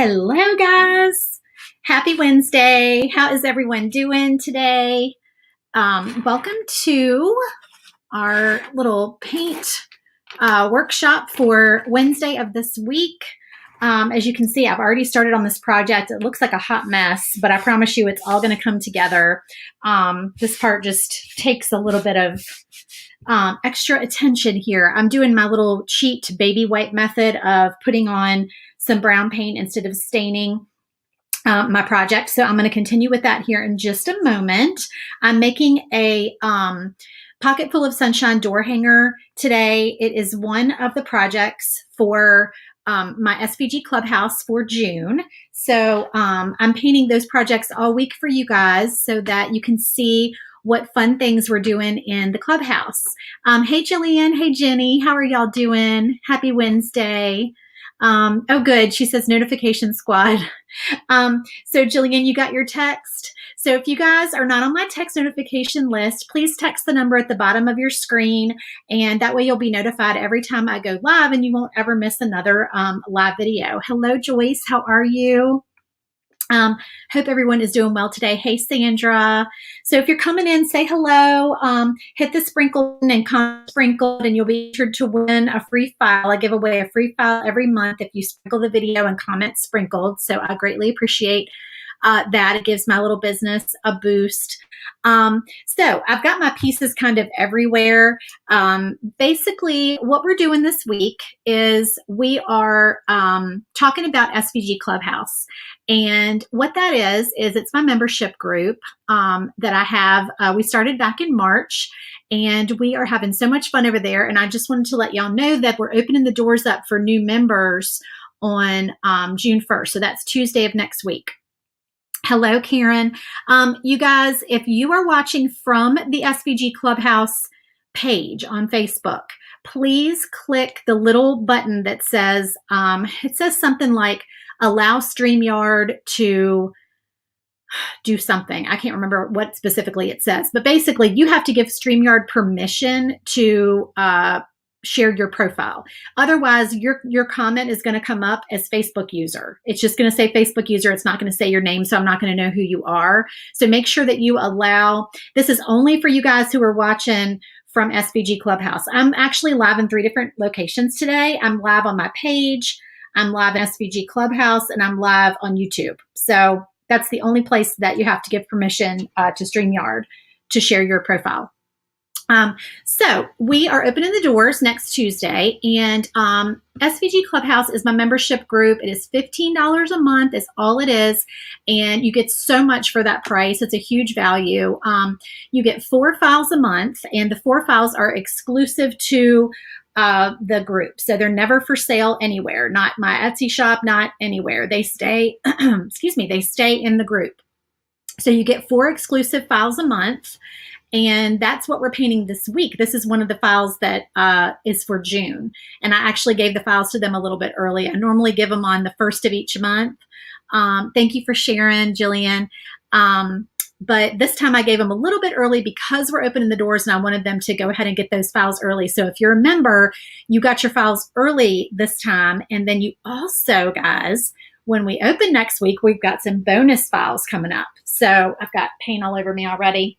Hello, guys. Happy Wednesday. How is everyone doing today? Welcome to our little paint workshop for Wednesday of this week. As you can see, I've already started on this project. It looks like a hot mess, but I promise you it's all going to come together. This part just takes a little bit of extra attention here. I'm doing my little cheat baby wipe method of putting on some brown paint instead of staining my project. So I'm going to continue with that here in just a moment. I'm making a Pocketful of Sunshine door hanger today. It is one of the projects for my SVG Clubhouse for June. So I'm painting those projects all week for you guys so that you can see what fun things we're doing in the clubhouse. Hey, Jillian. Hey, Jenny. How are y'all doing? Happy Wednesday. Oh, good. She says notification squad. So Jillian, you got your text. So if you guys are not on my text notification list, please text the number at the bottom of your screen. And that way you'll be notified every time I go live and you won't ever miss another live video. Hello, Joyce. How are you? Hope everyone is doing well today. Hey, Sandra. So if you're coming in, say hello, hit the sprinkle and comment sprinkled, and you'll be entered to win a free file. I give away a free file every month if you sprinkle the video and comment sprinkled. So I greatly appreciate that. It gives my little business a boost. So I've got my pieces kind of everywhere. Basically, what we're doing this week is we are talking about SVG Clubhouse. And what that is it's my membership group that I have. We started back in March, and we are having so much fun over there. And I just wanted to let y'all know that we're opening the doors up for new members on June 1st. So that's Tuesday of next week. Hello, Karen. You guys, if you are watching from the SVG Clubhouse page on Facebook, please click the little button that says, it says something like allow StreamYard to do something. I can't remember what specifically it says, but basically you have to give StreamYard permission to share your profile. Otherwise, your comment is going to come up as Facebook user. It's just going to say Facebook user. It's not going to say your name, so I'm not going to know who you are. So make sure that you allow, this is only for you guys who are watching from SVG Clubhouse. I'm actually live in 3 different locations today. I'm live on my page, I'm live in SVG Clubhouse, and I'm live on YouTube. So that's the only place that you have to give permission to StreamYard to share your profile. So we are opening the doors next Tuesday, and SVG Clubhouse is my membership group. It is $15 a month is all it is, and you get so much for that price. It's a huge value. You get 4 files a month, and the 4 files are exclusive to the group. So they're never for sale anywhere, not my Etsy shop, not anywhere. They stay, excuse me, they stay in the group. So you get 4 exclusive files a month. And that's what we're painting this week. This is one of the files that is for June. And I actually gave the files to them a little bit early. I normally give them on the 1st of each month. Thank you for sharing, Jillian. But this time I gave them a little bit early because we're opening the doors and I wanted them to go ahead and get those files early. So if you're a member, you got your files early this time. And then you also, guys, when we open next week, we've got some bonus files coming up. So I've got paint all over me already.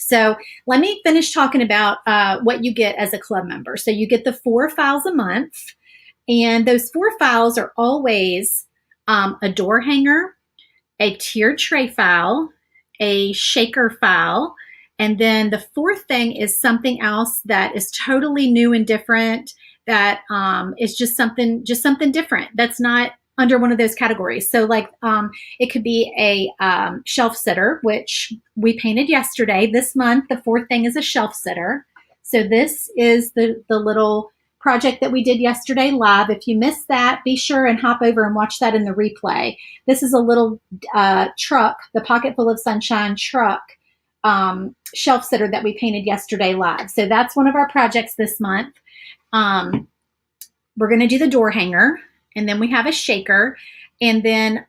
So let me finish talking about what you get as a club member. So you get the 4 files a month, and those 4 files are always a door hanger, a tiered tray file, a shaker file, and then the 4th thing is something else that is totally new and different, that is just something different. That's not under one of those categories. So like it could be a shelf sitter, which we painted yesterday. This month, the 4th thing is a shelf sitter. So this is the little project that we did yesterday live. If you missed that, be sure and hop over and watch that in the replay. This is a little truck, the Pocketful of Sunshine truck shelf sitter that we painted yesterday live. So that's one of our projects this month. We're going to do the door hanger. And then we have a shaker, and then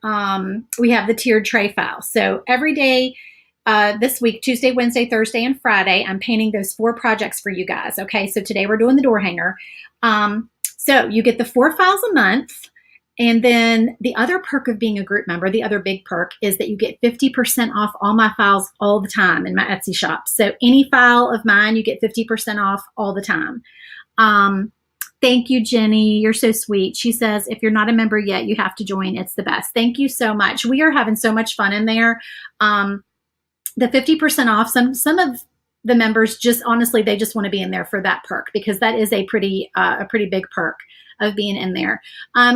we have the tiered tray file. So every day this week, Tuesday, Wednesday, Thursday, and Friday, I'm painting those 4 projects for you guys. Okay, so today we're doing the door hanger. So you get the 4 files a month, And then the other perk of being a group member, the other big perk, is that you get 50% off all my files all the time in my Etsy shop. So any file of mine, you get 50% off all the time. Thank you, Jenny. You're so sweet. She says, if you're not a member yet, you have to join. It's the best. Thank you so much. We are having so much fun in there. The 50% off, some of the members just, honestly, they just want to be in there for that perk, because that is a pretty big perk of being in there.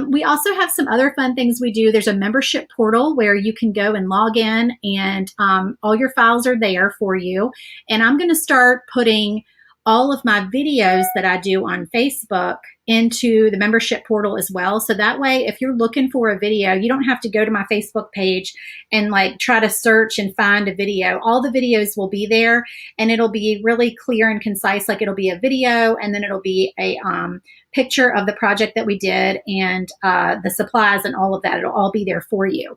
We also have some other fun things we do. There's a membership portal where you can go and log in, and all your files are there for you. And I'm going to start putting all of my videos that I do on Facebook into the membership portal as well. So that way, if you're looking for a video, you don't have to go to my Facebook page and like try to search and find a video. All the videos will be there, and it'll be really clear and concise. Like, it'll be a video, and then it'll be a picture of the project that we did, and the supplies and all of that. It'll all be there for you.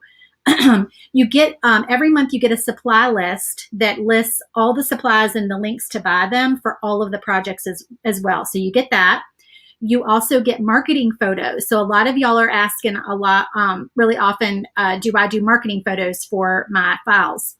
You get, every month you get a supply list that lists all the supplies and the links to buy them for all of the projects as well. So you get that. You also get marketing photos. So a lot of y'all are asking a lot, really often, do I do marketing photos for my files?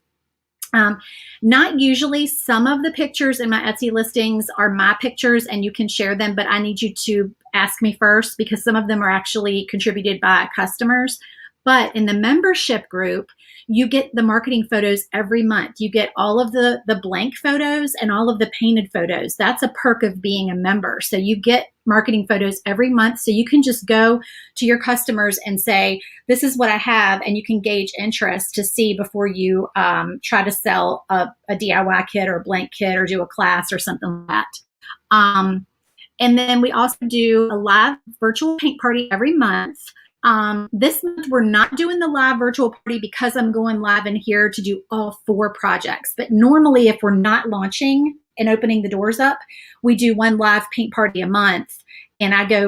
Not usually. Some of the pictures in my Etsy listings are my pictures and you can share them, but I need you to ask me first, because some of them are actually contributed by customers. But in the membership group, you get the marketing photos every month. You get all of the blank photos and all of the painted photos. That's a perk of being a member. So you get marketing photos every month. So you can just go to your customers and say, this is what I have. And you can gauge interest to see before you try to sell a DIY kit or a blank kit or do a class or something like that. And then we also do a live virtual paint party every month. This month we're not doing the live virtual party because I'm going live in here to do all 4 projects. But normally, if we're not launching and opening the doors up, we do one live paint party a month. And I go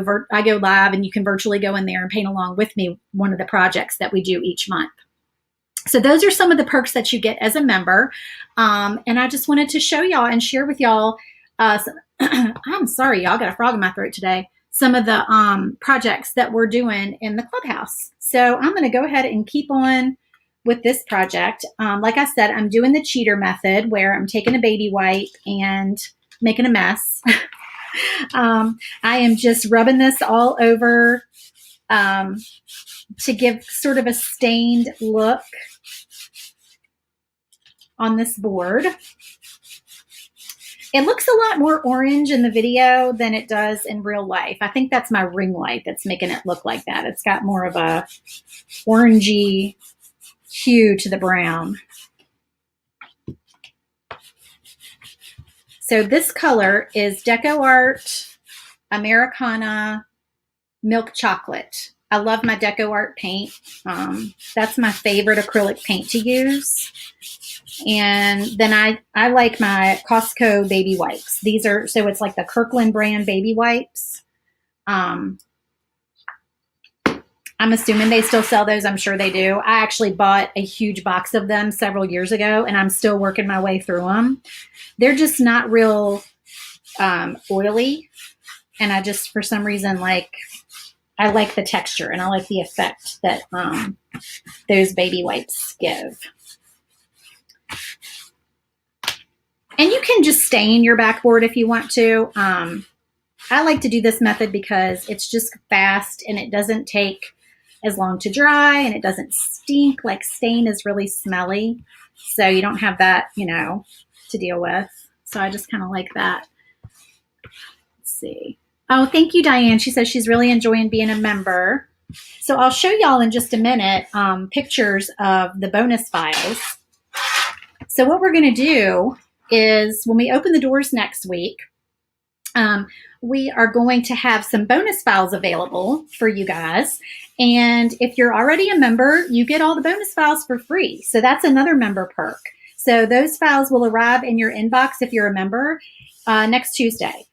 live, and you can virtually go in there and paint along with me one of the projects that we do each month. So those are some of the perks that you get as a member. And I just wanted to show y'all and share with y'all. I'm sorry, y'all, got a frog in my throat today. Some of the projects that we're doing in the clubhouse. So I'm going to go ahead and keep on with this project. Like I said, I'm doing the cheater method, where I'm taking a baby wipe and making a mess. I am just rubbing this all over to give sort of a stained look on this board. It looks a lot more orange in the video than it does in real life. I think that's my ring light that's making it look like that. It's got more of a orangey hue to the brown. So this color is Deco Art Americana Milk Chocolate. I love my Deco Art paint. That's my favorite acrylic paint to use. And then I like my Costco baby wipes. These are, so it's like the Kirkland brand baby wipes. I'm assuming they still sell those. I'm sure they do. I actually bought a huge box of them several years ago, and I'm still working my way through them. They're just not real oily. And I just, for some reason, I like the texture and I like the effect that those baby wipes give. And you can just stain your backboard if you want to. I like to do this method because it's just fast and it doesn't take as long to dry and it doesn't stink. Like, stain is really smelly, so you don't have that, to deal with. So I just kind of like that. Let's see. Oh, thank you, Diane. She says she's really enjoying being a member. So I'll show y'all in just a minute pictures of the bonus files. So what we're going to do is, when we open the doors next week, we are going to have some bonus files available for you guys. And if you're already a member, you get all the bonus files for free. So that's another member perk. So those files will arrive in your inbox if you're a member next Tuesday.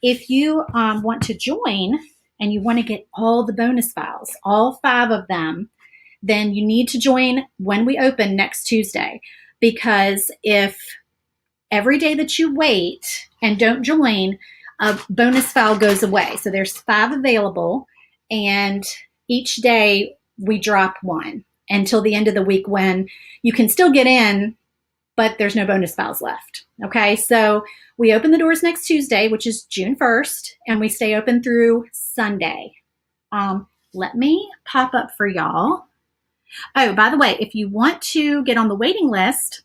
If you want to join and you want to get all the bonus files, all 5 of them, then you need to join when we open next Tuesday. Because if every day that you wait and don't join, a bonus file goes away. So there's 5 available, and each day we drop one until the end of the week, when you can still get in, but there's no bonus files left. Okay, so we open the doors next Tuesday, which is June 1st, and we stay open through Sunday. Let me pop up for y'all. Oh, by the way, if you want to get on the waiting list,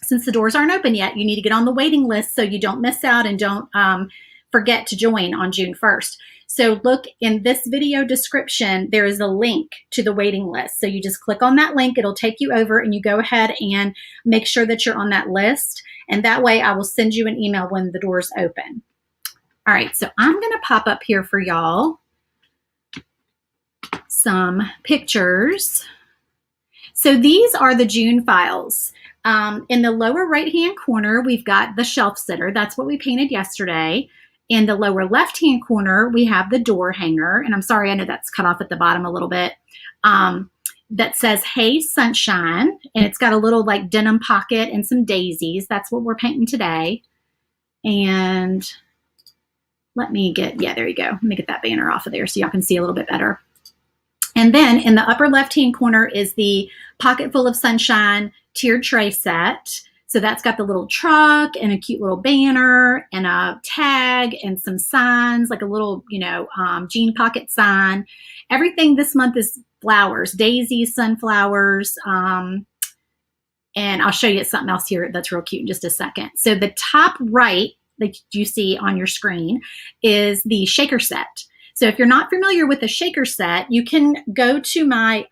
since the doors aren't open yet, you need to get on the waiting list so you don't miss out and don't forget to join on June 1st. So look in this video description, there is a link to the waiting list. So you just click on that link, it'll take you over, and you go ahead and make sure that you're on that list. And that way I will send you an email when the doors open. All right, so I'm gonna pop up here for y'all some pictures. So these are the June files. In the lower right-hand corner, we've got the shelf sitter. That's what we painted yesterday. In the lower left-hand corner, we have the door hanger. And I'm sorry, I know that's cut off at the bottom a little bit. That says, "Hey, Sunshine." And it's got a little like denim pocket and some daisies. That's what we're painting today. And let me get, yeah, there you go. Let me get that banner off of there so y'all can see a little bit better. And then in the upper left-hand corner is the Pocketful of Sunshine tiered tray set. So that's got the little truck and a cute little banner and a tag and some signs, like a little, jean pocket sign. Everything this month is flowers, daisies, sunflowers. And I'll show you something else here that's real cute in just a second. So the top right that you see on your screen is the shaker set. So if you're not familiar with the shaker set, you can go to my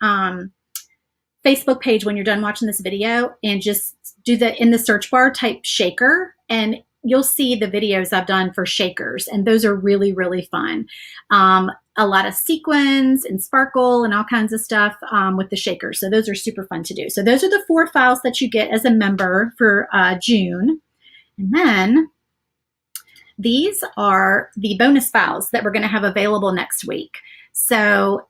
Facebook page when you're done watching this video and just do the, in the search bar, type shaker, and you'll see the videos I've done for shakers. And those are really, really fun. A lot of sequins and sparkle and all kinds of stuff with the shakers. So those are super fun to do. So those are the 4 files that you get as a member for June. And then these are the bonus files that we're going to have available next week. So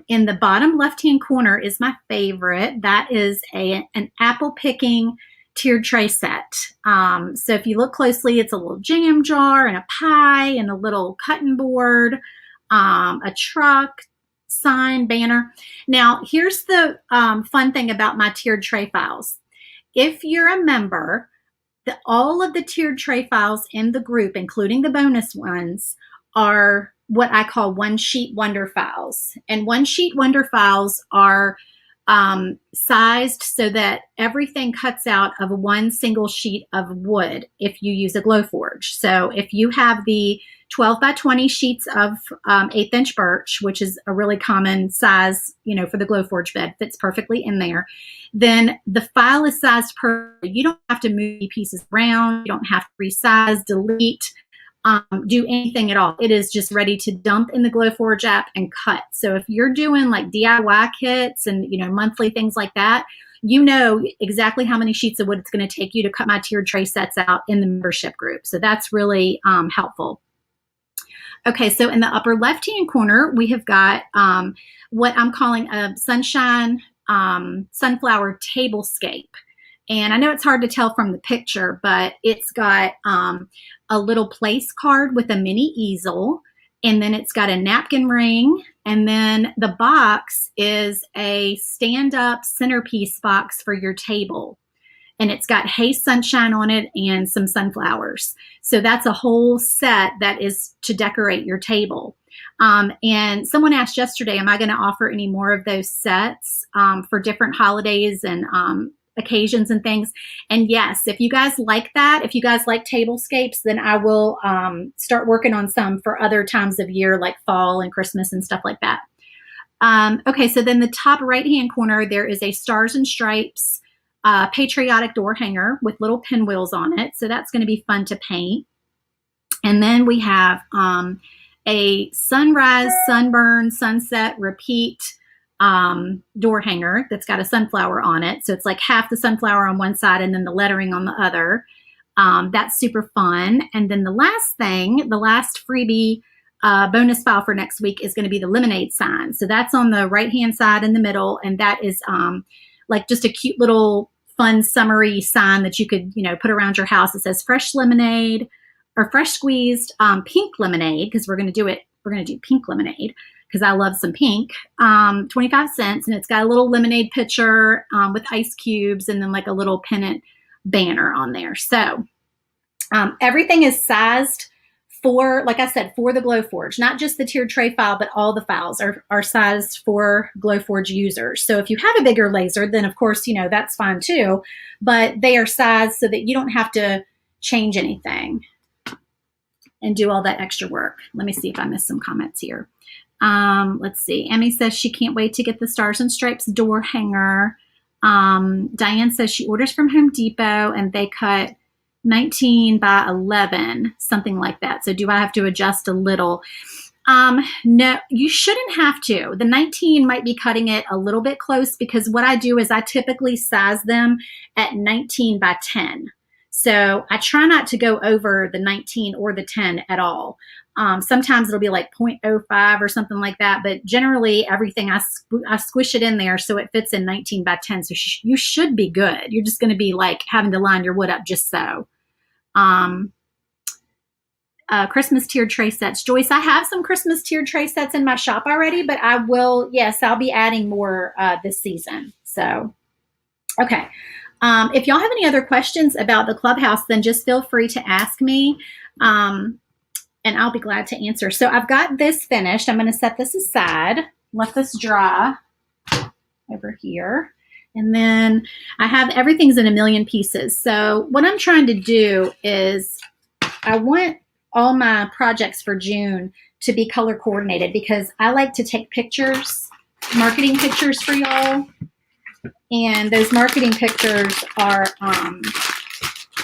in the bottom left-hand corner is my favorite. That is an apple picking tiered tray set. So if you look closely, it's a little jam jar and a pie and a little cutting board, a truck, sign, banner. Now, here's the fun thing about my tiered tray files. If you're a member, all of the tiered tray files in the group, including the bonus ones, are what I call one sheet wonder files. And one sheet wonder files are sized so that everything cuts out of one single sheet of wood if you use a Glowforge. So if you have the 12 by 20 sheets of 1/8 inch birch, which is a really common size, for the Glowforge bed, fits perfectly in there, then the file is sized perfectly. You don't have to move pieces around. You don't have to resize, delete, do anything at all. It is just ready to dump in the Glowforge app and cut. So if you're doing like DIY kits and, monthly things like that, you know exactly how many sheets of wood it's going to take you to cut my tiered tray sets out in the membership group. So that's really helpful. Okay, so in the upper left-hand corner, we have got what I'm calling a Sunshine Sunflower Tablescape. And I know it's hard to tell from the picture, but it's got a little place card with a mini easel, and then it's got a napkin ring, and then the box is a stand-up centerpiece box for your table. And it's got Hey Sunshine on it and some sunflowers. So that's a whole set that is to decorate your table. And someone asked yesterday, am I going to offer any more of those sets for different holidays and occasions and things? And yes, if you guys like that, if you guys like tablescapes, then I will start working on some for other times of year, like fall and Christmas and stuff like that. Okay, so then the top right-hand corner, there is a Stars and Stripes patriotic door hanger with little pinwheels on it. So that's going to be fun to paint. And then we have a sunrise, sunburn, sunset, repeat door hanger that's got a sunflower on it. So it's like half the sunflower on one side and then the lettering on the other. That's super fun. And then the last thing, the last freebie bonus file for next week is going to be the lemonade sign. So that's on the right-hand side in the middle. And that is like just a cute little fun summery sign that you could, put around your house. It says fresh lemonade or fresh squeezed pink lemonade, because we're going to do pink lemonade. because I love some pink. 25 cents, and it's got a little lemonade pitcher with ice cubes and then like a little pennant banner on there. So everything is sized for, like I said, for the Glowforge, not just the tiered tray file, but all the files are sized for Glowforge users. So if you have a bigger laser, then of course, you know, that's fine too, but they are sized so that you don't have to change anything and do all that extra work. Let me see if I missed some comments here. Let's see. Emmy says she can't wait to get the Stars and Stripes door hanger. Diane says she orders from Home Depot and they cut 19 by 11, something like that. So do I have to adjust a little? No, you shouldn't have to. The 19 might be cutting it a little bit close, because what I do is I typically size them at 19 by 10. So I try not to go over the 19 or the 10 at all. Sometimes it'll be like 0.05 or something like that, but generally everything I squish it in there so it fits in 19 by 10. So you should be good. You're just going to be like having to line your wood up just so. Christmas tiered tray sets. Joyce, I have some Christmas tiered tray sets in my shop already, but I will, yes, I'll be adding more this season. So, okay. If y'all have any other questions about the Clubhouse, then just feel free to ask me. And I'll be glad to answer. So I've got this finished. I'm going to set this aside, let this dry over here. And then I have everything's in a million pieces. So what I'm trying to do is I want all my projects for June to be color coordinated, because I like to take pictures, marketing pictures for y'all. And those marketing pictures are,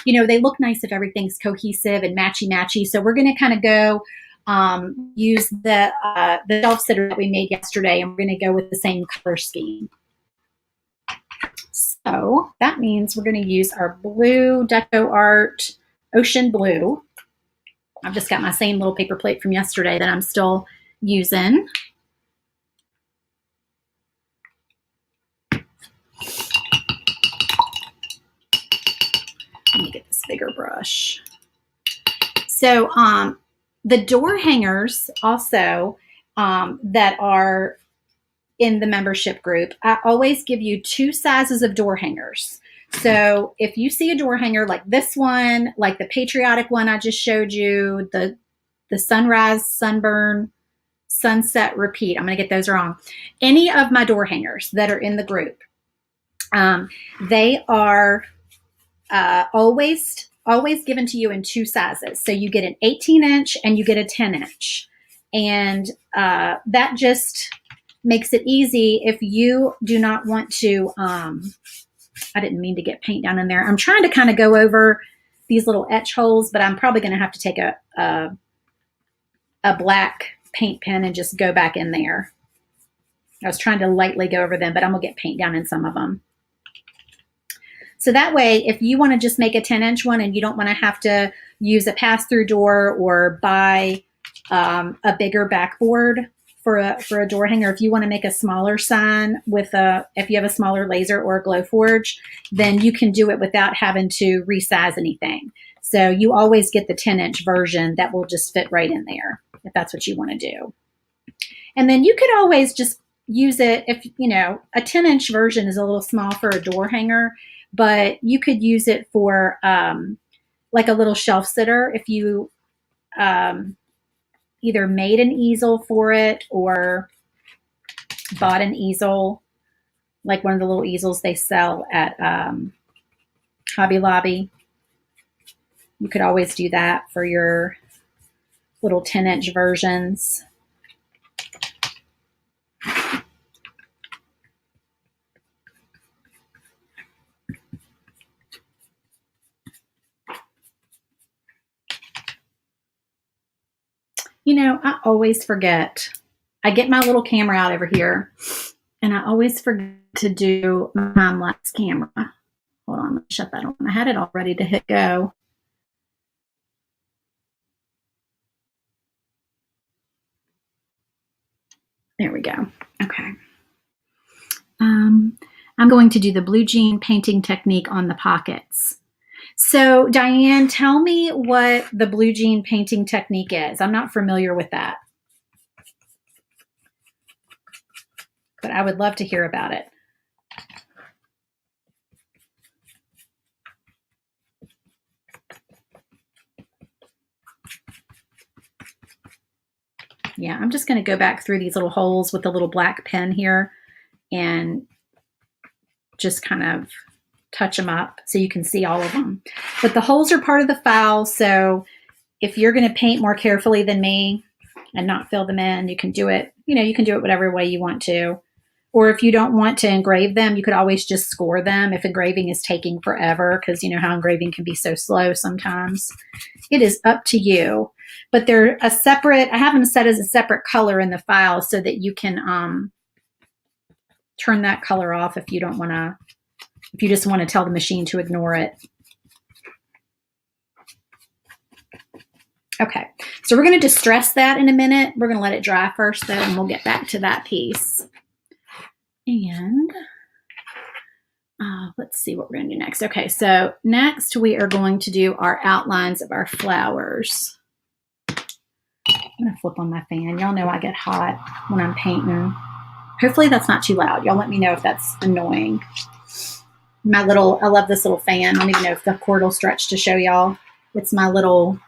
you know, they look nice if everything's cohesive and matchy-matchy. So we're going to kind of go use the shelf sitter that we made yesterday, and we're going to go with the same color scheme. So that means we're going to use our blue Deco Art Ocean Blue. I've just got my same little paper plate from yesterday that I'm still using. Let me get this bigger brush. So the door hangers also that are in the membership group, I always give you 2 sizes of door hangers. So if you see a door hanger like this one, like the patriotic one I just showed you, the sunrise, sunburn, sunset, repeat, I'm going to get those wrong. Any of my door hangers that are in the group, they are always given to you in 2 sizes. So you get an 18-inch and you get a 10-inch. And that just makes it easy if you do not want to, I didn't mean to get paint down in there. I'm trying to kind of go over these little etch holes, but I'm probably going to have to take a black paint pen and just go back in there. I was trying to lightly go over them, but I'm going to get paint down in some of them. So that way, if you want to just make a 10-inch one and you don't want to have to use a pass-through door or buy a bigger backboard for a door hanger, if you want to make a smaller sign with if you have a smaller laser or a Glowforge, then you can do it without having to resize anything. So you always get the 10-inch version that will just fit right in there if that's what you want to do. And then you could always just use it if, you know, a 10-inch version is a little small for a door hanger, but you could use it for like a little shelf sitter if you either made an easel for it or bought an easel, like one of the little easels they sell at Hobby Lobby. You could always do that for your little 10-inch versions. You know, I always forget. I get my little camera out over here, and I always forget to do my time-lapse camera. Hold on, let me shut that on. I had it all ready to hit go. There we go. Okay. I'm going to do the blue jean painting technique on the pockets. So Diane, tell me what the blue jean painting technique is. I'm not familiar with that. but I would love to hear about it. Yeah, I'm just going to go back through these little holes with the little black pen here and just kind of touch them up so you can see all of them. But the holes are part of the file, so if you're going to paint more carefully than me and not fill them in, you can do it. You can do it whatever way you want to. Or if you don't want to engrave them, you could always just score them if engraving is taking forever, because you know how engraving can be so slow sometimes. It is up to you. But they're a separate, I have them set as a separate color in the file so that you can turn that color off if you don't want to, if you just want to tell the machine to ignore it. Okay, so we're going to distress that in a minute. We're going to let it dry first though, and we'll get back to that piece. And let's see what we're going to do next. Okay, so next we are going to do our outlines of our flowers. I'm going to flip on my fan. Y'all know I get hot when I'm painting. Hopefully that's not too loud. Y'all let me know if that's annoying. I love this little fan. I don't even know if the cord will stretch to show y'all. It's my little,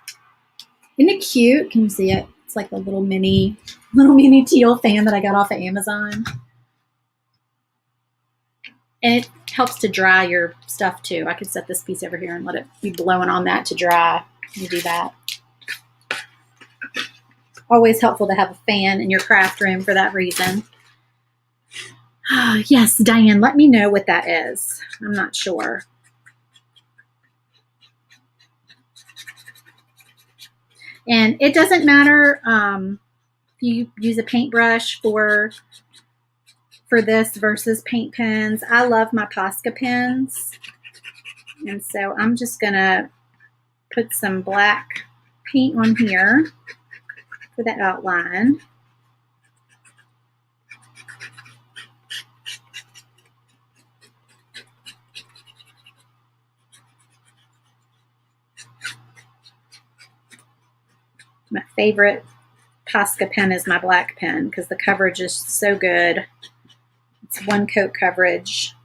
isn't it cute? Can you see it? It's like a little mini teal fan that I got off of Amazon. And it helps to dry your stuff too. I could set this piece over here and let it be blowing on that to dry. You do that. Always helpful to have a fan in your craft room for that reason. Yes, Diane, let me know what that is. I'm not sure. And it doesn't matter if you use a paintbrush for this versus paint pens. I love my Posca pens. And so I'm just going to put some black paint on here for the outline. My favorite Posca pen is my black pen because the coverage is so good. It's one coat coverage.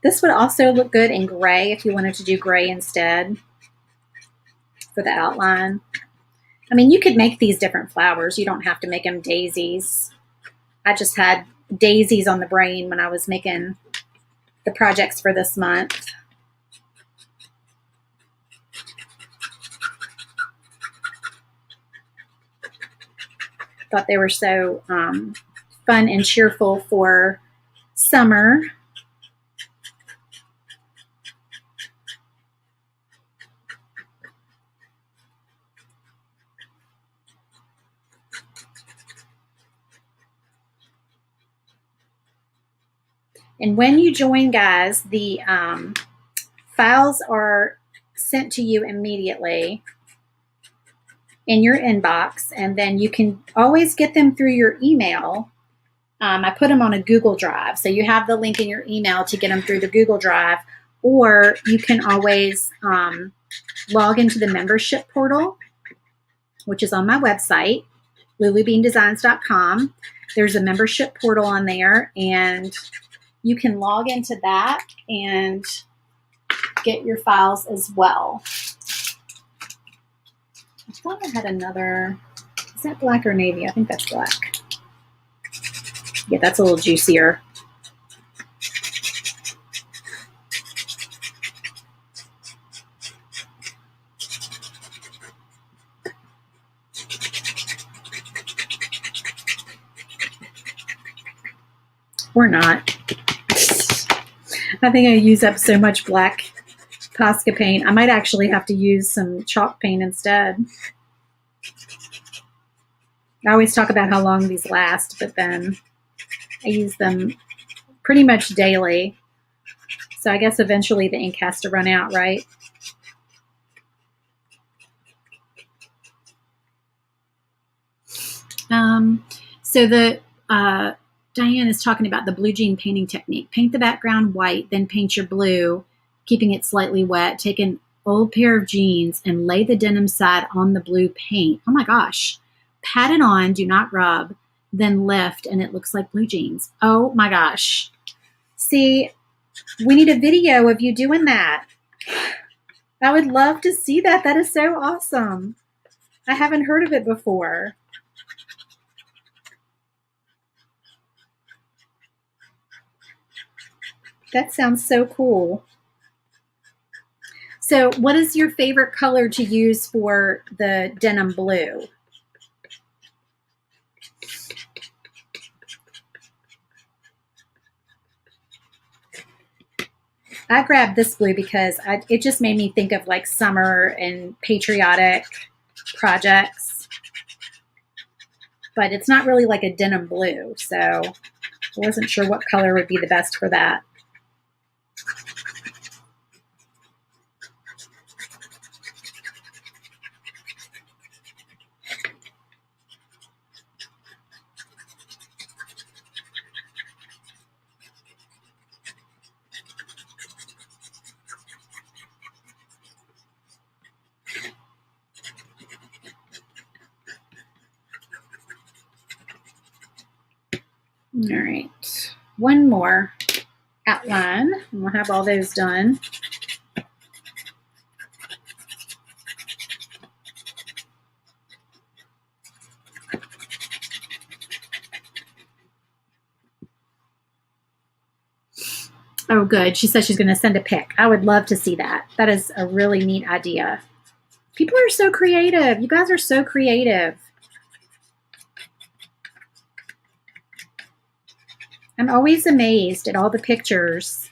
This would also look good in gray if you wanted to do gray instead for the outline. I mean, you could make these different flowers. You don't have to make them daisies. I just had daisies on the brain when I was making the projects for this month. Thought they were so fun and cheerful for summer. And when you join, guys, the files are sent to you immediately in your inbox, and then you can always get them through your email. I put them on a Google Drive, so you have the link in your email to get them through the Google Drive, or you can always log into the membership portal, which is on my website, lulubeandesigns.com. There's a membership portal on there, and you can log into that and get your files as well. I thought I had another, is that black or navy? I think that's black. Yeah, that's a little juicier. Or not. I think I use up so much black Posca paint. I might actually have to use some chalk paint instead. I always talk about how long these last, but then I use them pretty much daily. So I guess eventually the ink has to run out, right? So the Diane is talking about the blue jean painting technique. Paint the background white, then paint your blue, keeping it slightly wet. Take an old pair of jeans and lay the denim side on the blue paint. Oh my gosh. Pat it on, do not rub, then lift, and it looks like blue jeans. Oh my gosh. See, we need a video of you doing that. I would love to see that. That is so awesome. I haven't heard of it before. That sounds so cool. So what is your favorite color to use for the denim blue? I grabbed this blue because it just made me think of like summer and patriotic projects. But it's not really like a denim blue, so I wasn't sure what color would be the best for that. All right, one more outline, and we'll have all those done. Oh, good. She says she's going to send a pic. I would love to see that. That is a really neat idea. People are so creative. You guys are so creative. I'm always amazed at all the pictures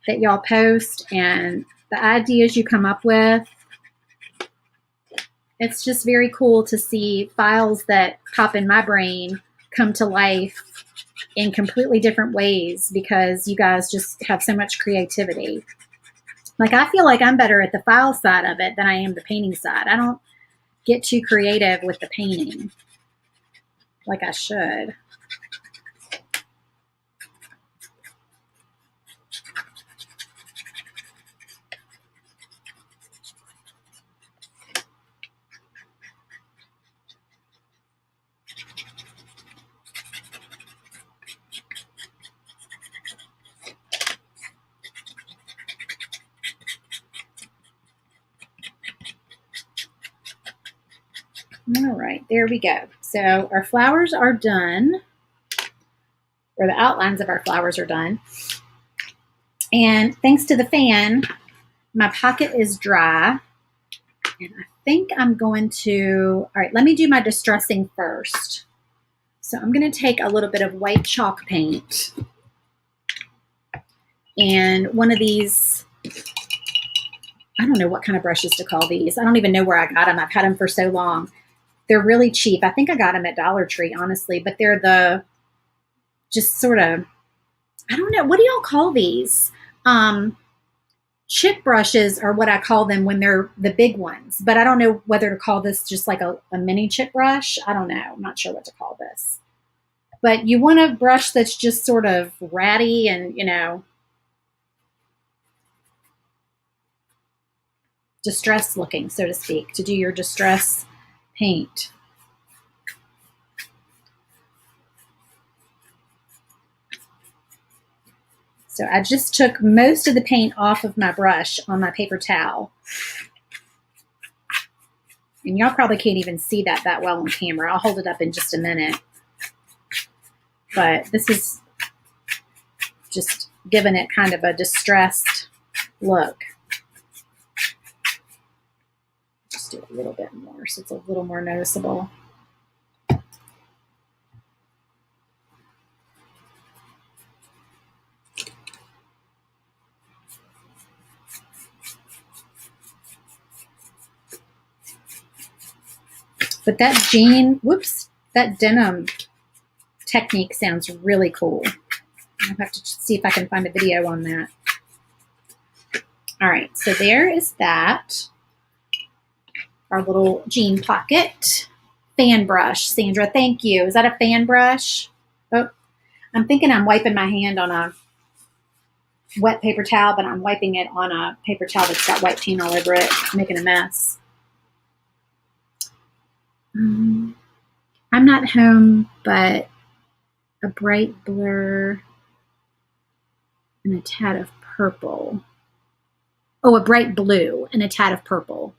that y'all post and the ideas you come up with. It's just very cool to see files that pop in my brain come to life in completely different ways because you guys just have so much creativity. Like, I feel like I'm better at the file side of it than I am the painting side. I don't get too creative with the painting like I should. All right, there we go. So our flowers are done, or the outlines of our flowers are done. And thanks to the fan, my pocket is dry. And I think I'm going to, all right, let me do my distressing first. So I'm going to take a little bit of white chalk paint and one of these, I don't know what kind of brushes to call these. I don't even know where I got them. I've had them for so long. They're really cheap. I think I got them at Dollar Tree, honestly, but they're the just sort of, I don't know. What do y'all call these? Chip brushes are what I call them when they're the big ones, but I don't know whether to call this just like a mini chip brush. I don't know. I'm not sure what to call this. But you want a brush that's just sort of ratty and, you know, distress looking, so to speak, to do your distress paint. So I just took most of the paint off of my brush on my paper towel. And y'all probably can't even see that well on camera. I'll hold it up in just a minute. But this is just giving it kind of a distressed look. Just do a little bit more so it's a little more noticeable. But that jean, that denim technique sounds really cool. I'll have to see if I can find a video on that. All right, so there is that. Our little jean pocket. Fan brush, Sandra, thank you. Is that a fan brush? Oh, I'm thinking I'm wiping my hand on a wet paper towel, but I'm wiping it on a paper towel that's got white paint all over it, making a mess. I'm not home, but a bright blur and a tad of purple. Oh, a bright blue and a tad of purple.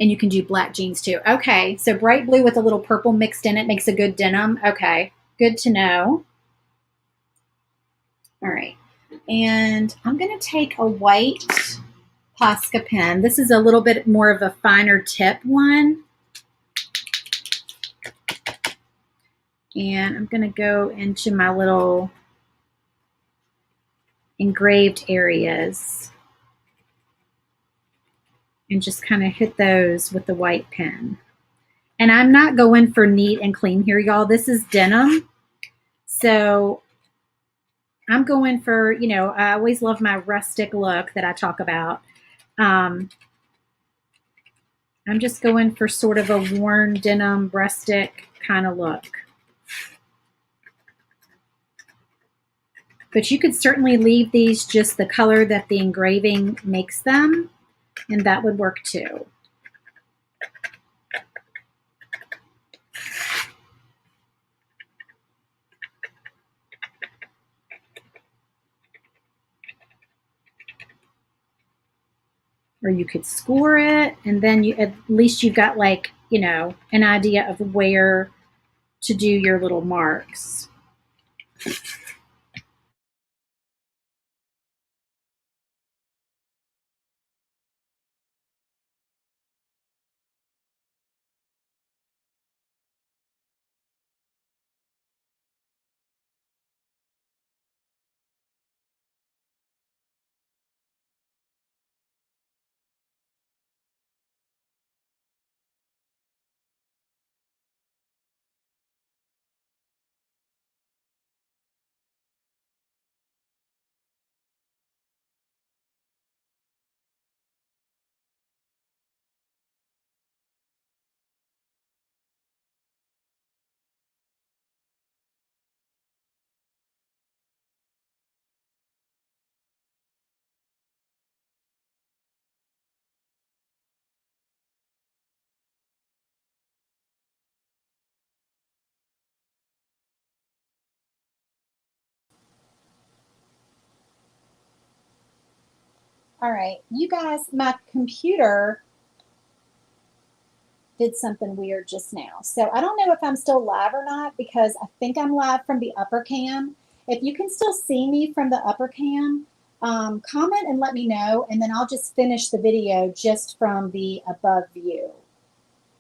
And you can do black jeans too. Okay, so bright blue with a little purple mixed in it makes a good denim. Okay, good to know. All right, and I'm going to take a white Posca pen. This is a little bit more of a finer tip one. And I'm going to go into my little engraved areas and just kind of hit those with the white pen. And I'm not going for neat and clean here, y'all. This is denim. So I'm going for, you know, I always love my rustic look that I talk about. I'm just going for sort of a worn denim, rustic kind of look. But you could certainly leave these just the color that the engraving makes them, and that would work too. Or you could score it, and then you at least you've got, like, you know, an idea of where to do your little marks. All right, you guys, my computer did something weird just now. So I don't know if I'm still live or not, because I think I'm live from the upper cam. If you can still see me from the upper cam, comment and let me know, and then I'll just finish the video just from the above view.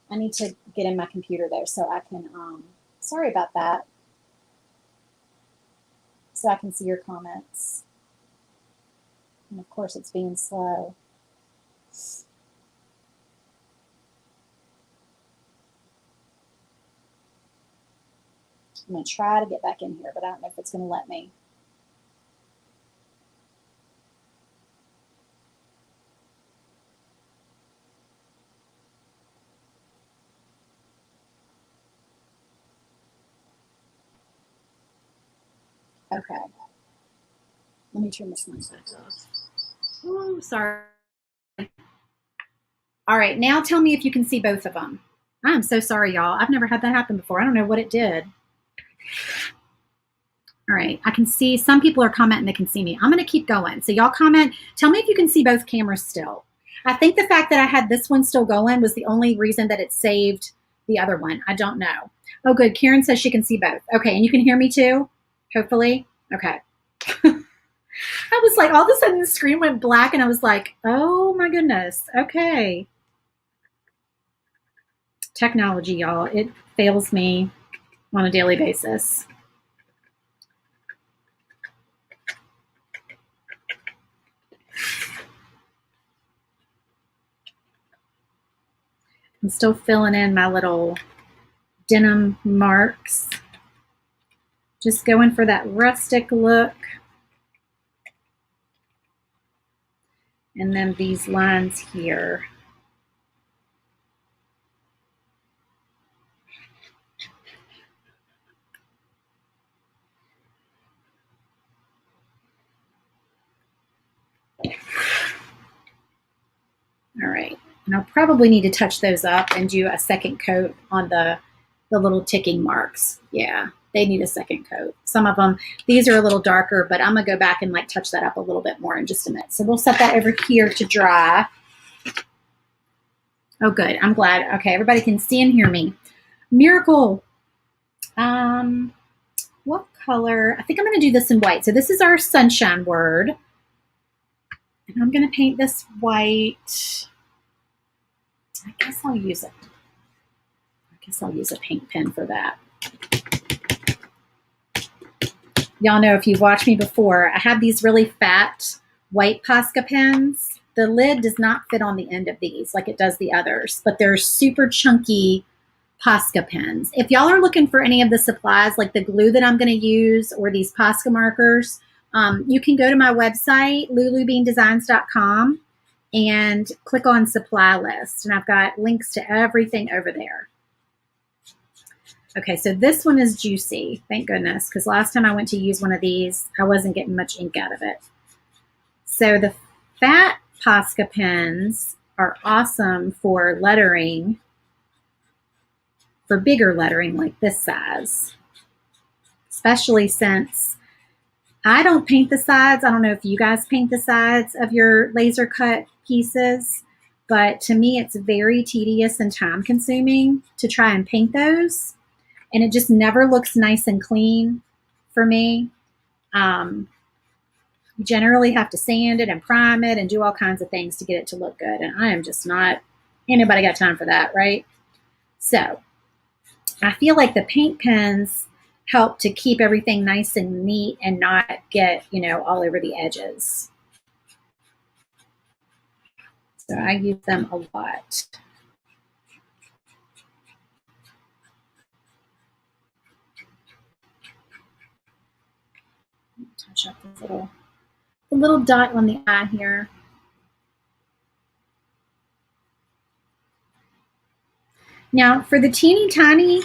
I need to get in my computer though, so I can, sorry about that, so I can see your comments. And of course it's being slow. I'm going to try to get back in here, but I don't know if it's going to let me. Okay. Let me turn this one off. Oh, sorry. All right, now tell me if you can see both of them. I'm so sorry, y'all. I've never had that happen before. I don't know what it did. All right, I can see some people are commenting they can see me. I'm going to keep going. So y'all comment. Tell me if you can see both cameras still. I think the fact that I had this one still going was the only reason that it saved the other one. I don't know. Oh, good. Karen says she can see both. Okay, and you can hear me too, hopefully. Okay. I was like, all of a sudden the screen went black, and I was like, oh my goodness. Okay. Technology, y'all. It fails me on a daily basis. I'm still filling in my little denim marks. Just going for that rustic look. And then these lines here. And I'll probably need to touch those up and do a second coat on the little ticking marks. Yeah, they need a second coat. Some of them, these are a little darker, but I'm going to go back and like touch that up a little bit more in just a minute. So we'll set that over here to dry. Oh, good. I'm glad. Okay, everybody can see and hear me. Miracle. What color? I think I'm going to do this in white. So this is our sunshine word. And I'm going to paint this white. I guess I'll use it. I guess I'll use a paint pen for that. Y'all know if you've watched me before, I have these really fat white Posca pens. The lid does not fit on the end of these like it does the others, but they're super chunky Posca pens. If y'all are looking for any of the supplies, like the glue that I'm going to use or these Posca markers, you can go to my website, lulubeandesigns.com, and click on supply list. And I've got links to everything over there. Okay, so this one is juicy, thank goodness, because last time I went to use one of these, I wasn't getting much ink out of it. So the fat Posca pens are awesome for lettering, for bigger lettering like this size, especially since I don't paint the sides. I don't know if you guys paint the sides of your laser cut pieces, but to me it's very tedious and time consuming to try and paint those. And it just never looks nice and clean for me. You generally have to sand it and prime it and do all kinds of things to get it to look good. And I am just not, anybody got time for that, right? So I feel like the paint pens help to keep everything nice and neat and not get, you know, all over the edges. So I use them a lot. Touch up this little dot on the eye here. Now for the teeny tiny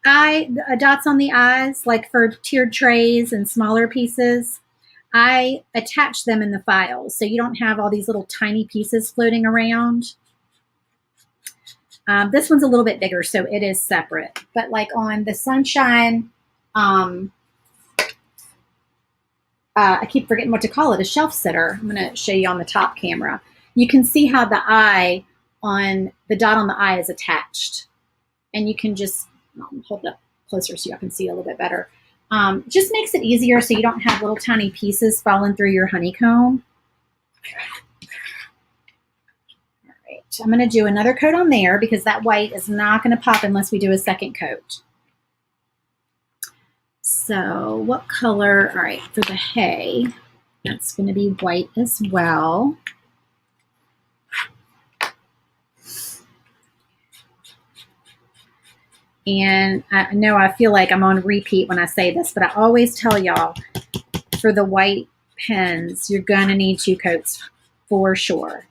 dots on the eyes, like for tiered trays and smaller pieces, I attach them in the files so you don't have all these little tiny pieces floating around. This one's a little bit bigger, so it is separate. But like on the sunshine, I keep forgetting what to call it, a shelf sitter. I'm going to show you on the top camera. You can see how the eye on the dot on the eye is attached. And you can just hold it up closer so you can see a little bit better. Just makes it easier so you don't have little tiny pieces falling through your honeycomb. All right, I'm going to do another coat on there because that white is not going to pop unless we do a second coat. So what color? All right, for the hay, that's going to be white as well. And I know I feel like I'm on repeat when I say this, but I always tell y'all, for the white pens, you're going to need 2 coats for sure.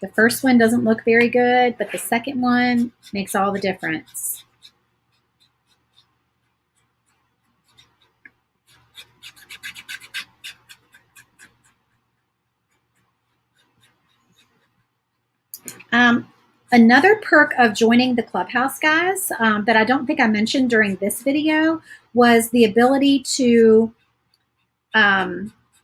The first one doesn't look very good, but the second one makes all the difference. Another perk of joining the Clubhouse, guys, that I don't think I mentioned during this video was the ability to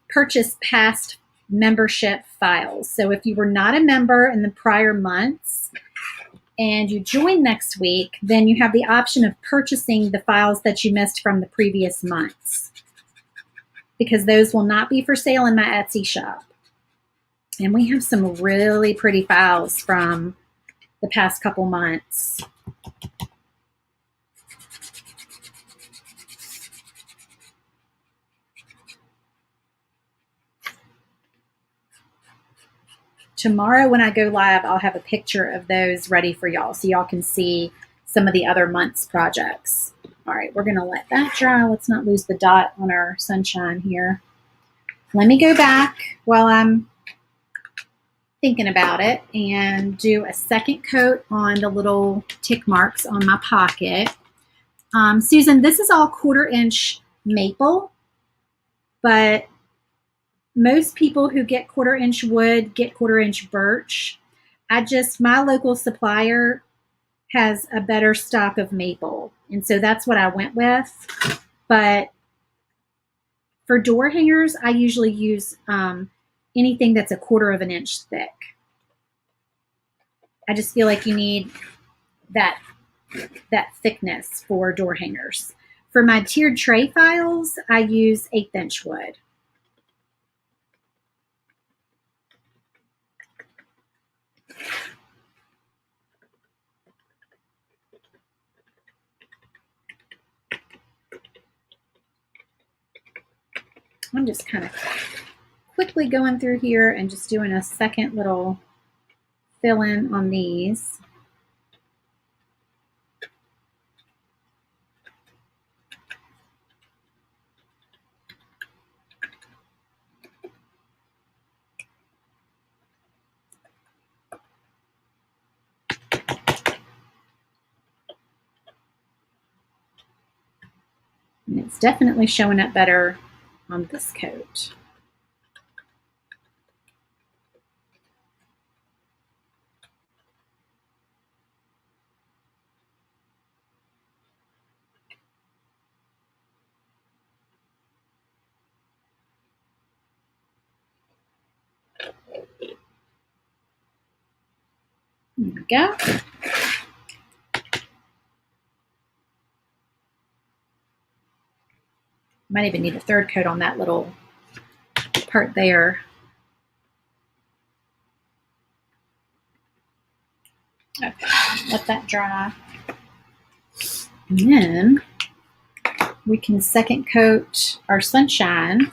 purchase past membership files. So if you were not a member in the prior months and you join next week, then you have the option of purchasing the files that you missed from the previous months, because those will not be for sale in my Etsy shop. And we have some really pretty files from the past couple months. Tomorrow when I go live, I'll have a picture of those ready for y'all so y'all can see some of the other month's projects. All right, we're going to let that dry. Let's not lose the dot on our sunshine here. Let me go back while I'm thinking about it and do a second coat on the little tick marks on my pocket. Susan, this is all 1/4 inch maple, but most people who get 1/4 inch wood get 1/4 inch birch. My local supplier has a better stock of maple, and so that's what I went with. But for door hangers, I usually use anything that's 1/4 inch thick. I just feel like you need that thickness for door hangers. For my tiered tray files, I use 1/8 inch wood. I'm just kind of quickly going through here and just doing a second little fill in on these. And it's definitely showing up better on this coat. There we go. Might even need a third coat on that little part there. Okay, let that dry. And then we can second coat our sunshine.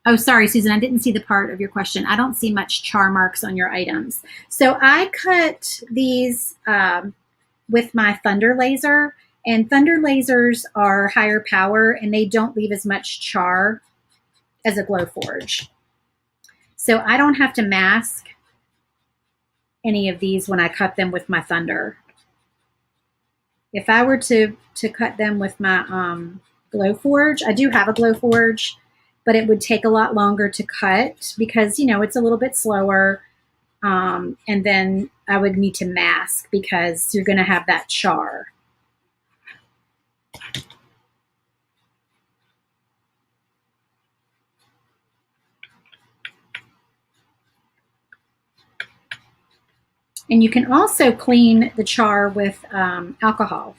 Oh, sorry, Susan, I didn't see the part of your question. I don't see much char marks on your items. So I cut these with my Thunder laser, and Thunder lasers are higher power and they don't leave as much char as a Glowforge. So I don't have to mask any of these when I cut them with my Thunder. If I were to cut them with my Glowforge, I do have a Glowforge, but it would take a lot longer to cut because, you know, it's a little bit slower. And then I would need to mask because you're going to have that char. And you can also clean the char with alcohol.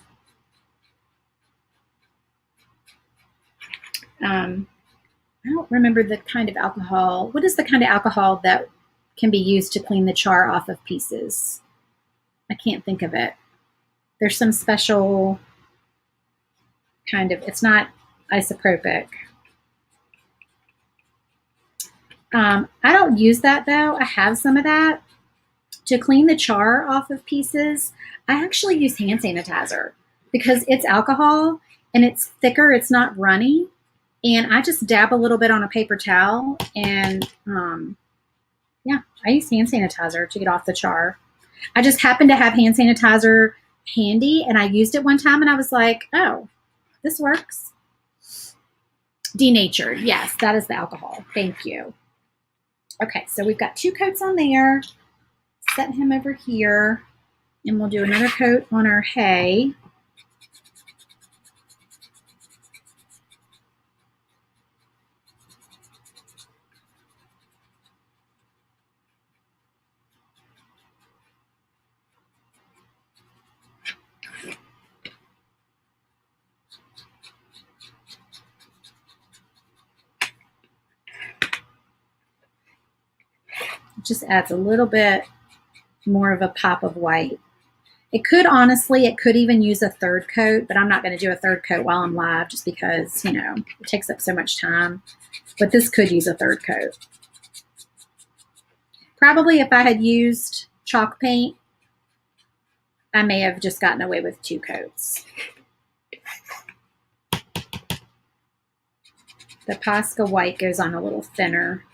I don't remember the kind of alcohol. What is the kind of alcohol that can be used to clean the char off of pieces? I can't think of it. There's some special kind of, it's not isopropic. I don't use that though. I have some of that. To clean the char off of pieces, I actually use hand sanitizer because it's alcohol and it's thicker, it's not runny. And I just dab a little bit on a paper towel and yeah, I use hand sanitizer to get off the char. I just happened to have hand sanitizer handy and I used it one time and I was like, oh, this works. Denatured, yes, that is the alcohol. Thank you. Okay, so we've got 2 coats on there. Set him over here and we'll do another coat on our hay. It just adds a little bit more of a pop of white. It could, honestly, it could even use a third coat, but I'm not going to do a third coat while I'm live just because, you know, it takes up so much time. But this could use a third coat. Probably if I had used chalk paint, I may have just gotten away with 2 coats. The Posca white goes on a little thinner.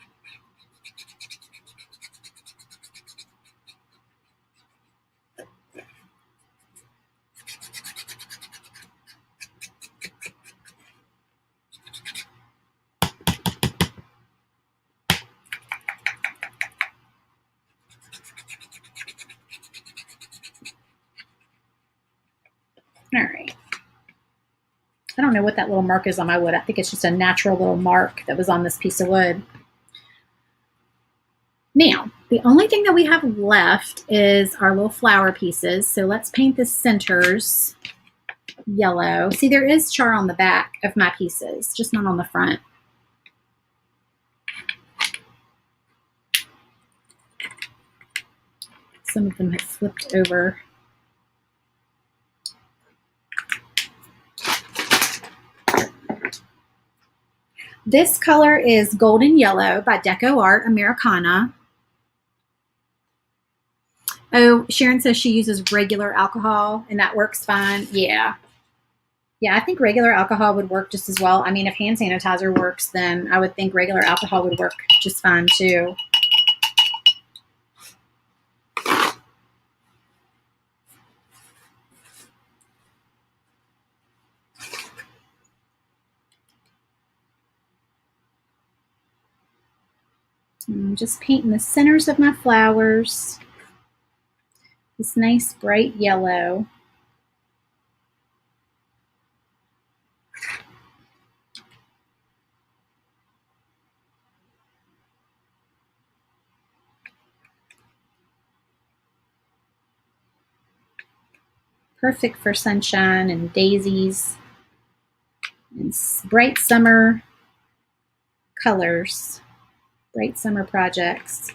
All right. I don't know what that little mark is on my wood. I think it's just a natural little mark that was on this piece of wood. Now, the only thing that we have left is our little flower pieces. So let's paint the centers yellow. See, there is char on the back of my pieces, just not on the front. Some of them have flipped over. This color is Golden Yellow by Deco Art Americana. Oh, Sharon says she uses regular alcohol and that works fine. Yeah. Yeah, I think regular alcohol would work just as well. I mean, if hand sanitizer works, then I would think regular alcohol would work just fine too. I'm just painting the centers of my flowers. This nice bright yellow. Perfect for sunshine and daisies and bright summer colors, bright summer projects.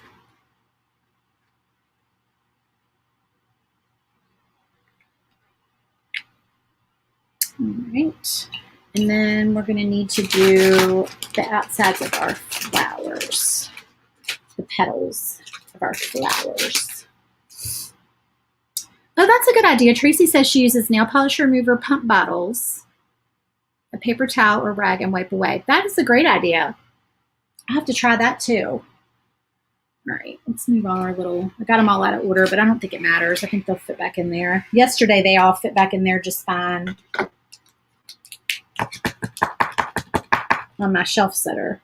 All right, and then we're going to need to do the outsides of our flowers, the petals of our flowers. Oh, that's a good idea. Tracy says she uses nail polish remover pump bottles, a paper towel or rag, and wipe away. That is a great idea. I have to try that too. All right, let's move on our little, I got them all out of order, but I don't think it matters. I think they'll fit back in there. Yesterday, they all fit back in there just fine on my shelf setter.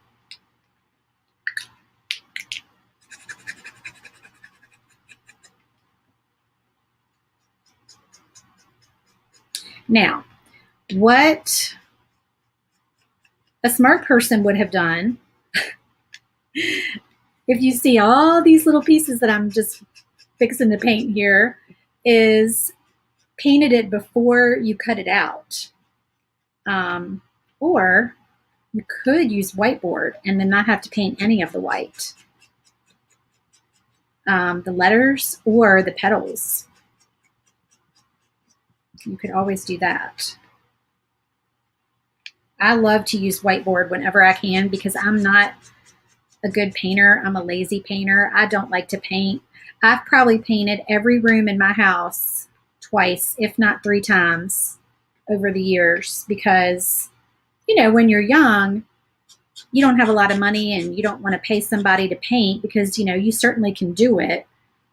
Now, what a smart person would have done, if you see all these little pieces that I'm just fixing to paint here, is painted it before you cut it out. Or you could use whiteboard and then not have to paint any of the white. The letters or the petals. You could always do that. I love to use whiteboard whenever I can because I'm not a good painter. I'm a lazy painter. I don't like to paint. I've probably painted every room in my house twice, if not 3 times over the years because, you know, when you're young, you don't have a lot of money and you don't want to pay somebody to paint because, you know, you certainly can do it,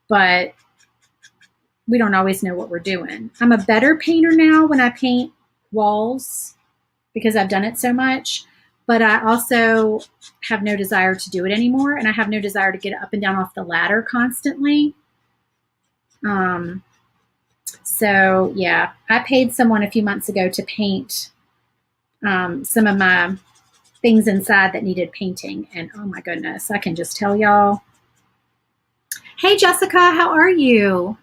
but we don't always know what we're doing. I'm a better painter now when I paint walls because I've done it so much, but I also have no desire to do it anymore, and I have no desire to get up and down off the ladder constantly. So yeah, I paid someone a few months ago to paint some of my things inside that needed painting, and oh my goodness, I can just tell y'all. Hey Jessica, how are you?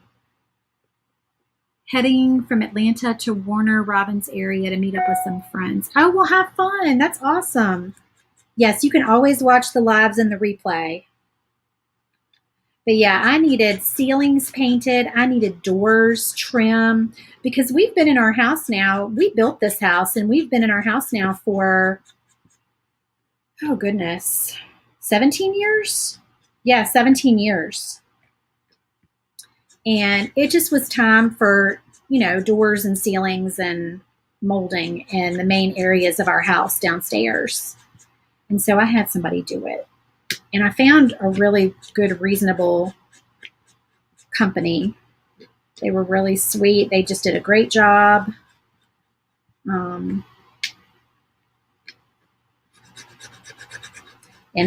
Heading from Atlanta to Warner Robins area to meet up with some friends. Oh, we'll have fun. That's awesome. Yes, you can always watch the lives and the replay. But yeah, I needed ceilings painted. I needed doors trim because we've been in our house now. We built this house and we've been in our house now for, oh goodness, 17 years? Yeah, 17 years. And it just was time for, you know, doors and ceilings and molding in the main areas of our house downstairs. And so I had somebody do it. And I found a really good, reasonable company. They were really sweet. They just did a great job. And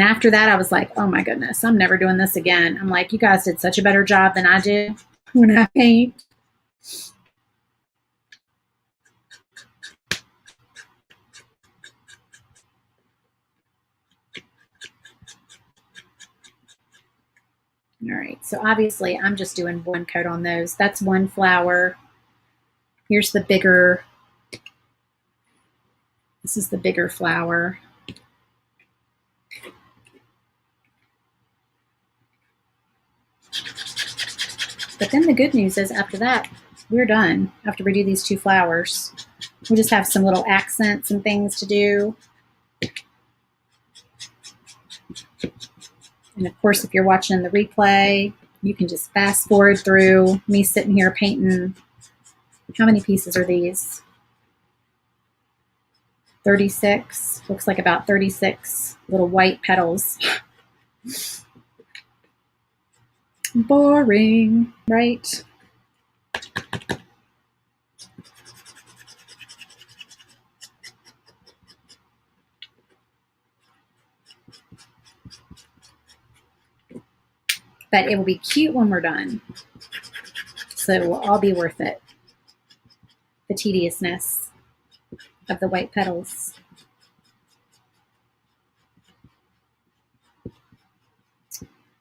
after that, I was like, oh my goodness, I'm never doing this again. I'm like, you guys did such a better job than I do when I paint. All right, so obviously I'm just doing one coat on those. That's one flower. Here's the bigger, this is the bigger flower. But then the good news is after that, we're done after we do these two flowers. We just have some little accents and things to do. And of course, if you're watching the replay, you can just fast forward through me sitting here painting. How many pieces are these? 36. Looks like about 36 little white petals. Boring, right? But it will be cute when we're done. So it will all be worth it. The tediousness of the white petals.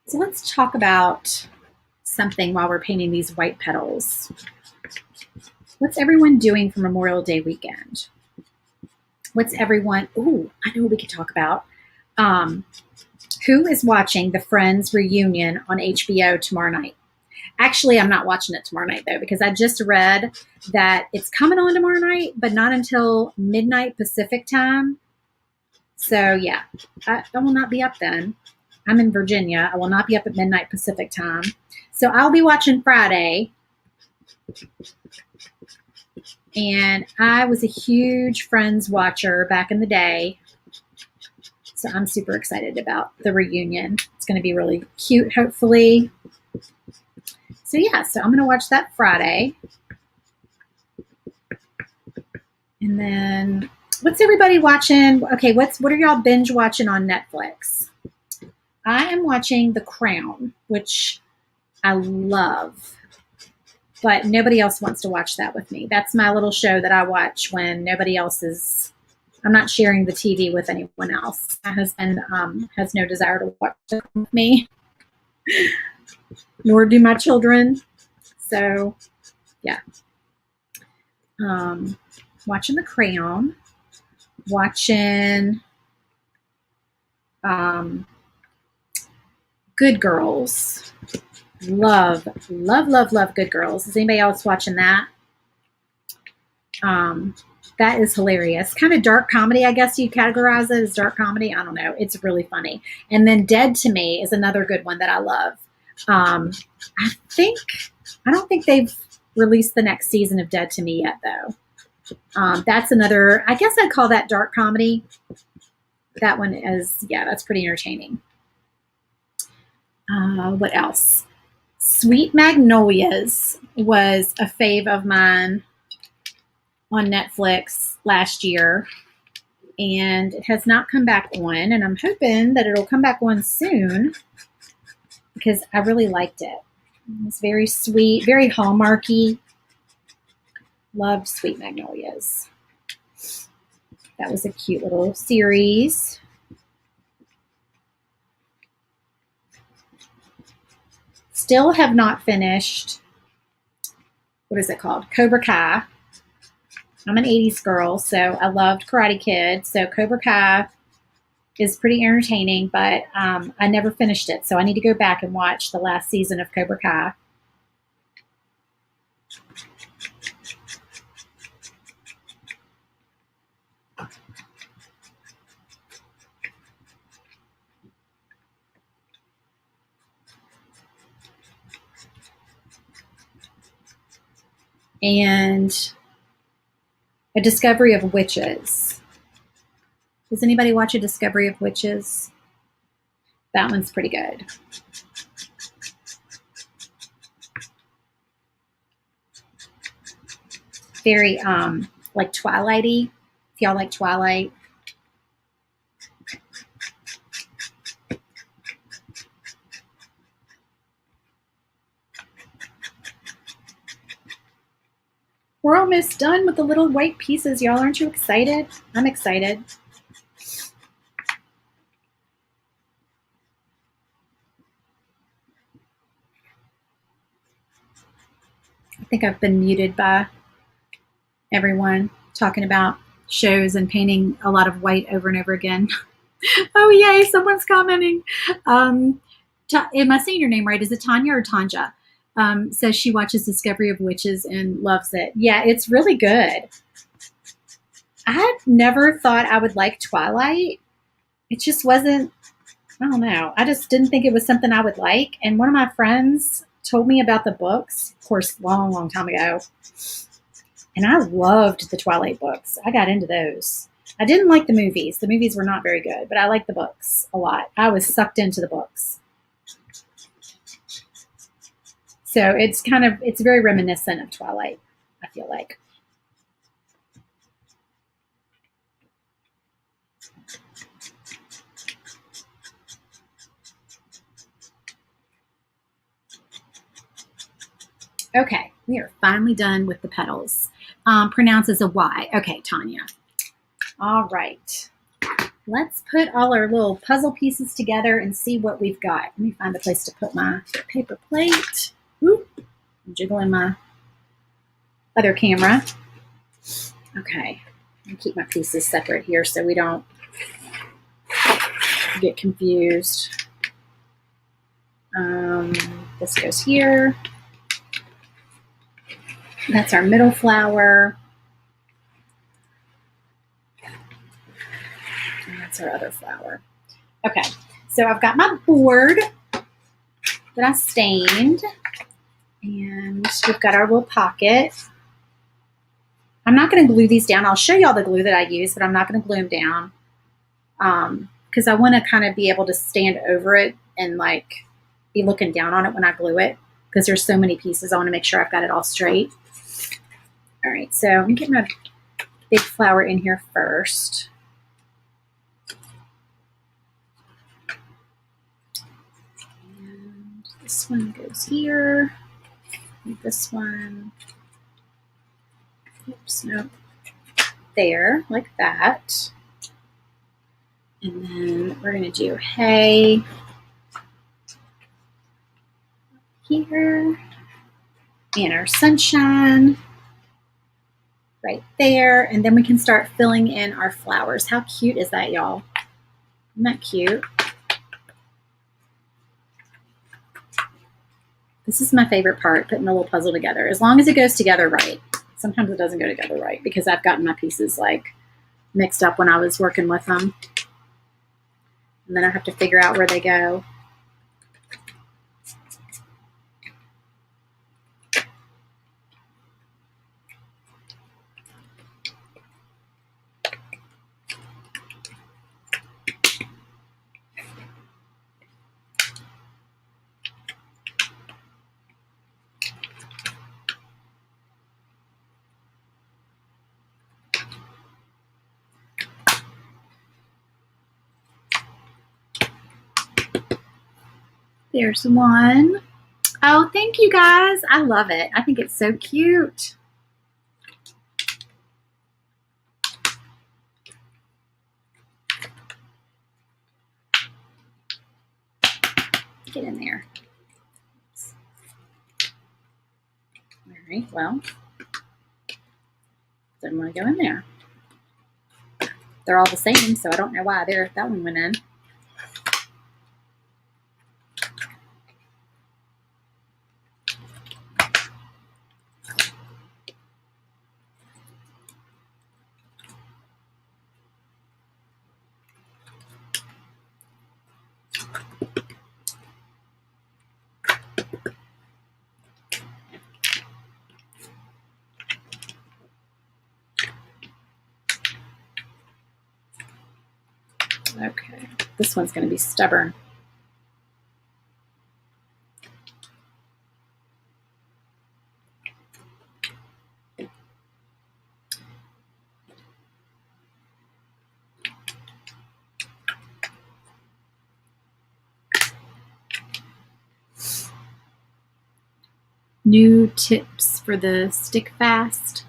So let's talk about something while we're painting these white petals. What's everyone doing for Memorial Day weekend? What's everyone, ooh, I know what we could talk about. Who is watching the Friends reunion on HBO tomorrow night? Actually, I'm not watching it tomorrow night, though, because I just read that it's coming on tomorrow night, but not until midnight Pacific time. So, yeah, I will not be up then. I'm in Virginia. I will not be up at midnight Pacific time. So I'll be watching Friday. And I was a huge Friends watcher back in the day. So I'm super excited about the reunion. It's going to be really cute, hopefully. So yeah, so I'm going to watch that Friday. And then what's everybody watching? Okay, what are y'all binge watching on Netflix? I am watching The Crown, which I love. But nobody else wants to watch that with me. That's my little show that I watch when nobody else is. I'm not sharing the TV with anyone else. My husband has no desire to watch it with me, nor do my children. So, yeah. Watching The Crown. Watching Good Girls. Love Good Girls. Is anybody else watching that? That is hilarious. Kind of dark comedy, I guess you categorize it as dark comedy. I don't know. It's really funny. And then Dead to Me is another good one that I love. I don't think they've released the next season of Dead to Me yet, though. That's another, I guess I'd call that dark comedy. That one is, yeah, that's pretty entertaining. What else? Sweet Magnolias was a fave of mine on Netflix last year, and it has not come back on, and I'm hoping that it'll come back on soon because I really liked it. It's very sweet, very Hallmarky. Loved Sweet Magnolias. That was a cute little series. Still have not finished, what is it called? Cobra Kai. I'm an 80s girl, so I loved Karate Kid. So Cobra Kai is pretty entertaining, but I never finished it. So I need to go back and watch the last season of Cobra Kai. And A Discovery of Witches. Does anybody watch A Discovery of Witches? That one's pretty good. Very like Twilight-y. If y'all like Twilight. We're almost done with the little white pieces. Y'all, aren't you excited? I'm excited. I think I've been muted by everyone talking about shows and painting a lot of white over and over again. Oh, yay, someone's commenting. Am I saying your name right? Is it Tanya or Tanja? Says she watches Discovery of Witches and loves it. Yeah, it's really good. I had never thought I would like Twilight. It just wasn't, I don't know. I just didn't think it was something I would like. And one of my friends told me about the books, of course, long, long time ago. And I loved the Twilight books. I got into those. I didn't like the movies. The movies were not very good, but I liked the books a lot. I was sucked into the books. So it's very reminiscent of Twilight, I feel like. Okay, we are finally done with the petals. Pronounces a Y. Okay, Tanya. All right. Let's put all our little puzzle pieces together and see what we've got. Let me find a place to put my paper plate. Ooh, I'm jiggling my other camera. Okay, I'm gonna keep my pieces separate here so we don't get confused. This goes here. That's our middle flower. And that's our other flower. Okay, so I've got my board that I stained. And we've got our little pocket. I'm not going to glue these down. I'll show you all the glue that I use, but I'm not going to glue them down. Because I want to kind of be able to stand over it and like be looking down on it when I glue it. Because there's so many pieces. I want to make sure I've got it all straight. All right, so I'm going to get my big flower in here first. And this one goes here. And this one. Oops, no. There, like that. And then we're going to do hay here. And our sunshine right there. And then we can start filling in our flowers. How cute is that, y'all? Isn't that cute? This is my favorite part, putting the little puzzle together. As long as it goes together right. Sometimes it doesn't go together right because I've gotten my pieces like mixed up when I was working with them. And then I have to figure out where they go. There's one. Oh, thank you guys. I love it. I think it's so cute. Get in there. All right, well, then I'm going to go in there. They're all the same, so I don't know why that one went in. Okay, this one's going to be stubborn. New tips for the stick fast.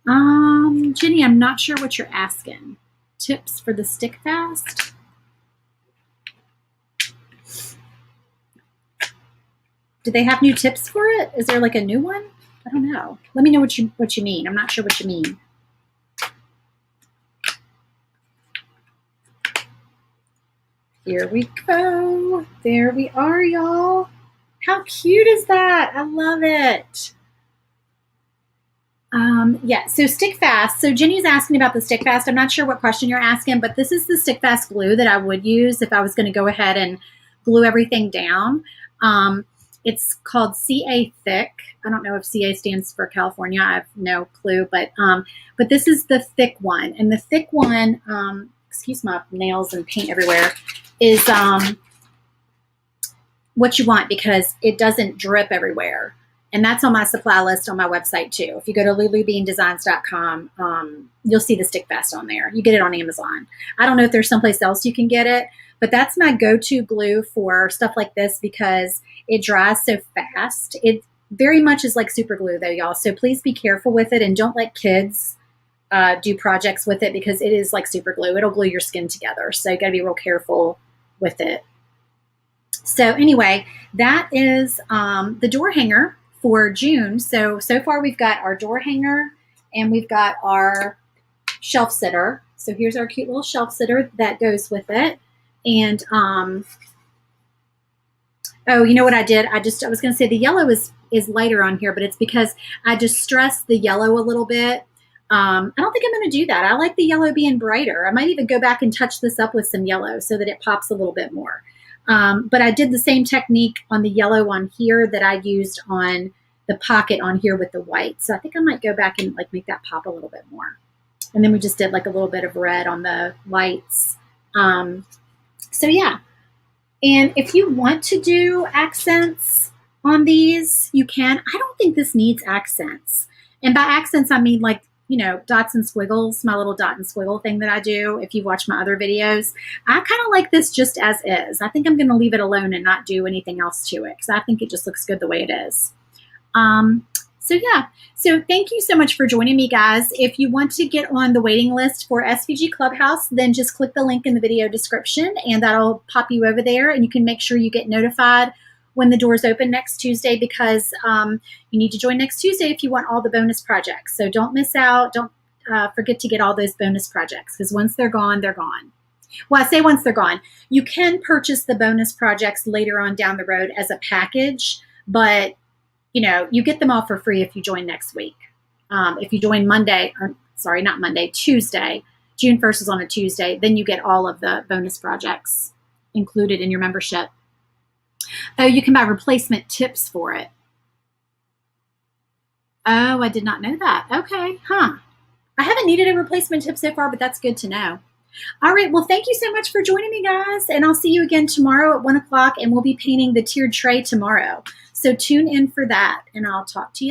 Jenny, I'm not sure what you're asking. Tips for the stick fast? Do they have new tips for it? Is there like a new one? I don't know. Let me know what you mean. I'm not sure what you mean. Here we go. There we are, y'all. How cute is that? I love it. Yeah, so stick fast. So Jenny's asking about the stick fast. I'm not sure what question you're asking, but this is the stick fast glue that I would use if I was going to go ahead and glue everything down. It's called CA Thick. I don't know if CA stands for California. I have no clue, but this is the thick one. And the thick one, excuse my nails and paint everywhere, is what you want because it doesn't drip everywhere. And that's on my supply list on my website too. If you go to lulubeandesigns.com, you'll see the stick fast on there. You get it on Amazon. I don't know if there's someplace else you can get it, but that's my go-to glue for stuff like this because it dries so fast. It very much is like super glue though, y'all. So please be careful with it and don't let kids do projects with it because it is like super glue. It'll glue your skin together. So you gotta be real careful with it. So anyway, that is the door hanger for June. So far we've got our door hanger and we've got our shelf sitter. So here's our cute little shelf sitter that goes with it. And, oh, you know what I did? I was going to say the yellow is lighter on here, but it's because I distressed the yellow a little bit. I don't think I'm going to do that. I like the yellow being brighter. I might even go back and touch this up with some yellow so that it pops a little bit more. But I did the same technique on the yellow on here that I used on the pocket on here with the white. So I think I might go back and like make that pop a little bit more. And then we just did like a little bit of red on the lights. So yeah. And if you want to do accents on these, you can. I don't think this needs accents. And by accents, I mean like, you know, dots and squiggles, my little dot and squiggle thing that I do. If you watch my other videos, I kind of like this just as is. I think I'm going to leave it alone and not do anything else to it because I think it just looks good the way it is. So yeah, so thank you so much for joining me, guys. If you want to get on the waiting list for SVG Clubhouse, then just click the link in the video description and that'll pop you over there and you can make sure you get notified when the doors open next Tuesday because you need to join next Tuesday if you want all the bonus projects. So don't miss out. Don't forget to get all those bonus projects because once they're gone, they're gone. Well, I say once they're gone. You can purchase the bonus projects later on down the road as a package, but you know, you get them all for free if you join next week. If you join Tuesday, June 1st is on a Tuesday, then you get all of the bonus projects included in your membership. Oh, you can buy replacement tips for it. Oh, I did not know that. Okay, huh. I haven't needed a replacement tip so far, but that's good to know. All right, well, thank you so much for joining me, guys, and I'll see you again tomorrow at 1 o'clock, and we'll be painting the tiered tray tomorrow. So tune in for that, and I'll talk to you later.